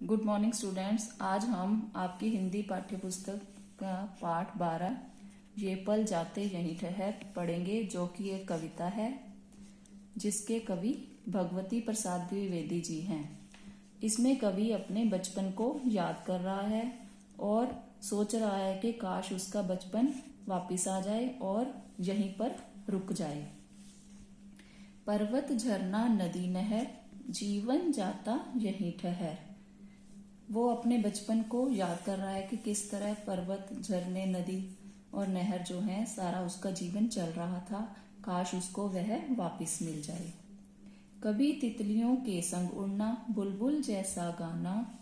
Good morning students. आज हम आपकी हिंदी पाठ्य पुस्तक का पाठ 12 ये पल जाते यहीं ठहर पढ़ेंगे, जो कि एक कविता है जिसके कवि भगवती प्रसाद द्विवेदी जी हैं। इसमें कवि अपने बचपन को याद कर रहा है और सोच रहा है कि काश उसका बचपन वापिस आ जाए और यहीं पर रुक जाए। पर्वत झरना नदी नहर जीवन जाता यहीं ठहर। वो अपने बचपन को याद कर रहा है कि किस तरह पर्वत झरने नदी और नहर जो है सारा उसका जीवन चल रहा था, काश उसको वह वापिस मिल जाए। कभी तितलियों के संग उड़ना बुलबुल जैसा गाना,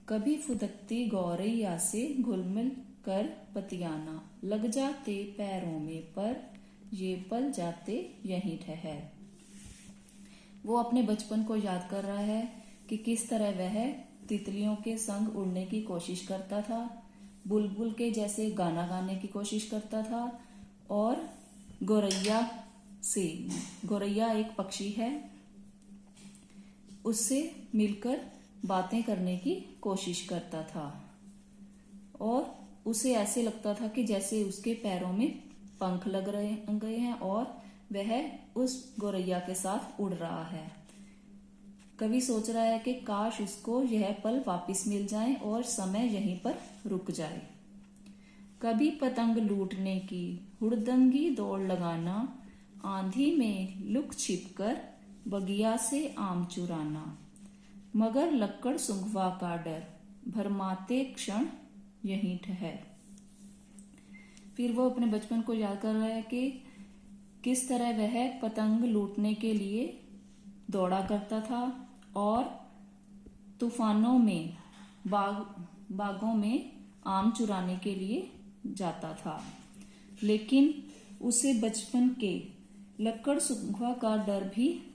कभी फुदकती गौरैया से घुल मिल कर बतियाना, लग जाते पैरों में पर ये पल जाते यहीं ठहर। वो अपने बचपन को याद कर रहा है कि किस तरह वह तितलियों के संग उड़ने की कोशिश करता था, बुलबुल के जैसे गाना गाने की कोशिश करता था और गौरैया एक पक्षी है, उससे मिलकर बातें करने की कोशिश करता था और उसे ऐसे लगता था कि जैसे उसके पैरों में पंख लग गए हैं और वह उस गौरैया के साथ उड़ रहा है। कवि सोच रहा है कि काश उसको यह पल वापिस मिल जाए और समय यहीं पर रुक जाए। कभी पतंग लूटने की हुड़दंगी दौड़ लगाना, आंधी में लुक छिपकर बगिया से आम चुराना, मगर लक्कड़ सुंघवा का डर भरमाते क्षण यहीं ठहर। फिर वो अपने बचपन को याद कर रहा है कि किस तरह वह पतंग लूटने के लिए दौड़ा करता था और तूफानों में बागों में आम चुराने के लिए जाता था, लेकिन उसे बचपन के लक्कड़ सुंघवा का डर भी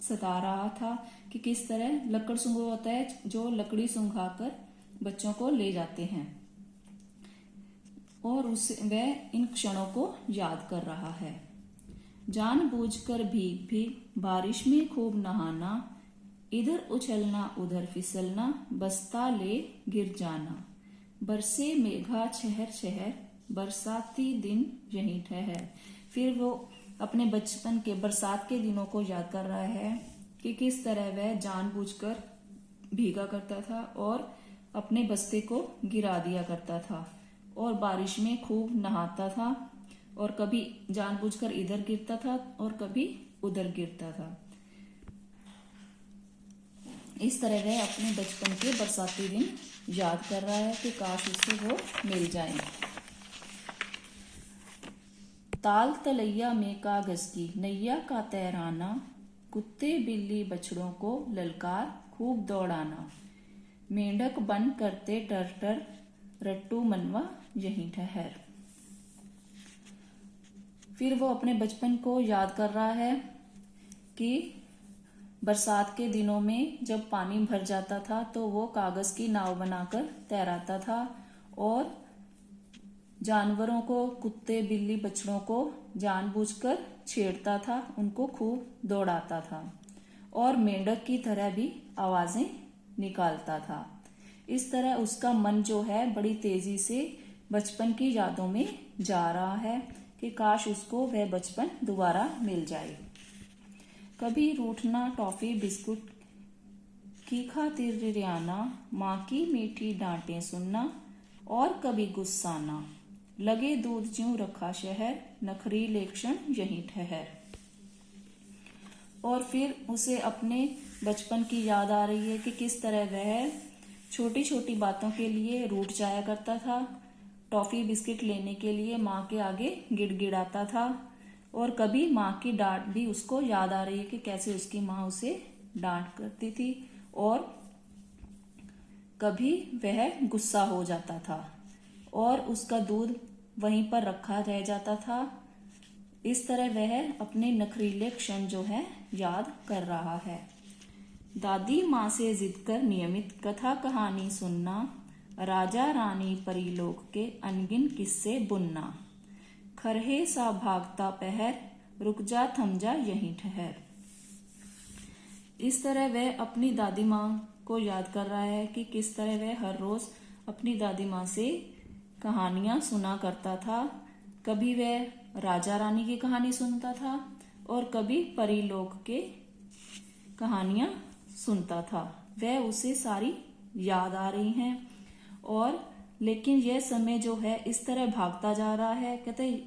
सता रहा था कि किस तरह लक्कड़ सुंघवा होता है जो लकड़ी सुंघाकर बच्चों को ले जाते हैं, और वह इन क्षणों को याद कर रहा है। जानबूझकर भी बारिश में खूब नहाना, इधर उछलना उधर फिसलना, बस्ता ले गिर जाना, बरसे मेघा शहर शहर बरसाती दिन यहीं ठहर। फिर वो अपने बचपन के बरसात के दिनों को याद कर रहा है कि किस तरह वह जानबूझकर भीगा करता था और अपने बस्ते को गिरा दिया करता था और बारिश में खूब नहाता था और कभी जानबूझकर इधर गिरता था और कभी उधर गिरता था। इस तरह वह अपने बचपन के बरसाती दिन याद कर रहा है कि काश उसे वो मिल जाए। ताल तलैया में कागज की नैया का तैराना, कुत्ते बिल्ली बछड़ों को ललकार खूब दौड़ाना, मेंढक बन करते टर टर रट्टू मनवा यहीं ठहर। फिर वो अपने बचपन को याद कर रहा है कि बरसात के दिनों में जब पानी भर जाता था तो वो कागज की नाव बनाकर तैराता था और जानवरों को, कुत्ते बिल्ली बछड़ों को जानबूझकर छेड़ता था, उनको खूब दौड़ाता था और मेंढक की तरह भी आवाजें निकालता था। इस तरह उसका मन जो है बड़ी तेजी से बचपन की यादों में जा रहा है कि काश उसको वह बचपन दोबारा मिल जाए। कभी रूठना टॉफी बिस्कुट की खातिर रियाना, माँ की मीठी डांटें सुनना और कभी गुस्साना, लगे दूध ज्यों रखा शहर, नखरीले क्षण यहीं ठहर। और फिर उसे अपने बचपन की याद आ रही है कि किस तरह वह छोटी छोटी बातों के लिए रूठ जाया करता था, टॉफी बिस्किट लेने के लिए माँ के आगे गिड़गिड़ाता था और कभी माँ की डांट भी उसको याद आ रही है कि कैसे उसकी माँ उसे डांट करती थी और कभी वह गुस्सा हो जाता था और उसका दूध वहीं पर रखा रह जाता था। इस तरह वह अपने नखरीले क्षण जो है याद कर रहा है। दादी माँ से जिद कर नियमित कथा कहानी सुनना, राजा रानी परीलोक के अनगिन किस्से बुनना, खरहे सा भागता पहर रुक जा थम जा यहीं ठहर। इस तरह वह अपनी दादी माँ को याद कर रहा है कि किस तरह वह हर रोज अपनी दादी माँ से कहानियां सुना करता था। कभी वह राजा रानी की कहानी सुनता था और कभी परीलोक के कहानियां सुनता था। वह उसे सारी याद आ रही हैं और लेकिन यह समय जो है इस तरह भागता जा रहा है, कहते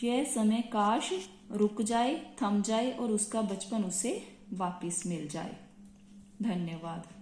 यह समय काश रुक जाए, थम जाए और उसका बचपन उसे वापस मिल जाए। धन्यवाद।